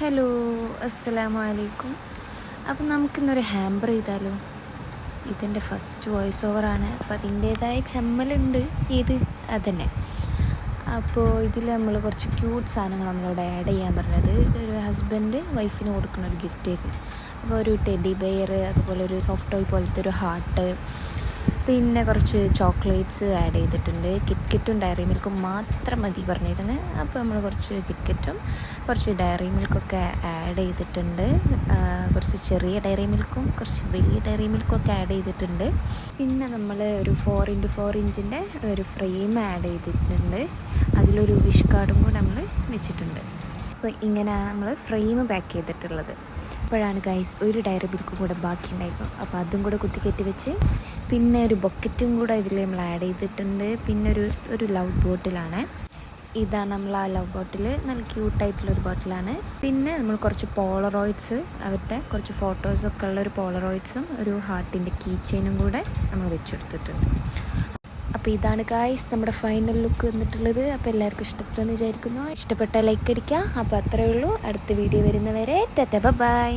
Hello, അസ്സലാമു അലൈക്കും. അപ്പം നമുക്കിന്നൊരു ഹാമ്പർ ചെയ്താലോ? ഇതെൻ്റെ ഫസ്റ്റ് വോയിസ് ഓവറാണ്, അപ്പോൾ അതിൻ്റേതായ ചമ്മലുണ്ട്. അതന്നെ. അപ്പോൾ ഇതിൽ നമ്മൾ കുറച്ച് ക്യൂട്ട് സാധനങ്ങൾ നമ്മളോട് ആഡ് ചെയ്യാൻ പറഞ്ഞത്. ഇതൊരു ഹസ്ബൻഡ് വൈഫിന് കൊടുക്കുന്ന ഒരു ഗിഫ്റ്റായിരുന്നു. അപ്പോൾ ഒരു ടെഡി ബെയർ, അതുപോലെ ഒരു സോഫ്റ്റ് ടോയ് പോലത്തെ ഒരു ഹാർട്ട്, പിന്നെ കുറച്ച് ചോക്ലേറ്റ്സ് ആഡ് ചെയ്തിട്ടുണ്ട്. കിറ്റ്കറ്റും ഡയറി മിൽക്കും മാത്രം മതി പറഞ്ഞിരുന്നത്. അപ്പോൾ നമ്മൾ കുറച്ച് കിറ്റ്കറ്റും കുറച്ച് ഡയറി മിൽക്കൊക്കെ ആഡ് ചെയ്തിട്ടുണ്ട്. കുറച്ച് ചെറിയ ഡയറി മിൽക്കും കുറച്ച് വലിയ ഡയറി മിൽക്കൊക്കെ ആഡ് ചെയ്തിട്ടുണ്ട്. പിന്നെ നമ്മൾ ഒരു 4x4 ഇഞ്ചിൻ്റെ ഒരു ഫ്രെയിം ആഡ് ചെയ്തിട്ടുണ്ട്. അതിലൊരു വിഷ് കാർഡും കൂടെ നമ്മൾ വെച്ചിട്ടുണ്ട്. അപ്പോൾ ഇങ്ങനെയാണ് നമ്മൾ ഫ്രെയിം പാക്ക് ചെയ്തിട്ടുള്ളത്. അപ്പോഴാണ് ഗൈസ് ഒരു ഡയറി മിൽക്കും കൂടെ ബാക്കിയുണ്ടായിരുന്നു. അപ്പോൾ അതും കൂടെ കുത്തിക്കയറ്റി വെച്ച്, പിന്നെ ഒരു ബൊക്കറ്റും കൂടെ ഇതിൽ നമ്മൾ ആഡ് ചെയ്തിട്ടുണ്ട്. പിന്നെ ഒരു ലവ് ബോട്ടിലാണ്. ഇതാണ് നമ്മൾ ആ ലവ് ബോട്ടിൽ, നല്ല ക്യൂട്ടായിട്ടുള്ളൊരു ബോട്ടിലാണ്. പിന്നെ നമ്മൾ കുറച്ച് പോളറോയിഡ്സ്, അവരുടെ കുറച്ച് ഫോട്ടോസൊക്കെ ഉള്ള ഒരു പോളറോയിഡ്സും ഒരു ഹാർട്ടിൻ്റെ കീ ചെയിനും കൂടെ നമ്മൾ വെച്ചെടുത്തിട്ടുണ്ട്. അപ്പോൾ ഇതാണ് ഗായ്സ് നമ്മുടെ ഫൈനൽ ലുക്ക് വന്നിട്ടുള്ളത്. അപ്പോൾ എല്ലാവർക്കും ഇഷ്ടപ്പെട്ടെന്ന് വിചാരിക്കുന്നു. ഇഷ്ടപ്പെട്ട ലൈക്ക് അടിക്കുക. അപ്പോൾ അത്രയേ ഉള്ളൂ. അടുത്ത വീഡിയോ വരുന്നവരെ ടാറ്റാ ബൈ.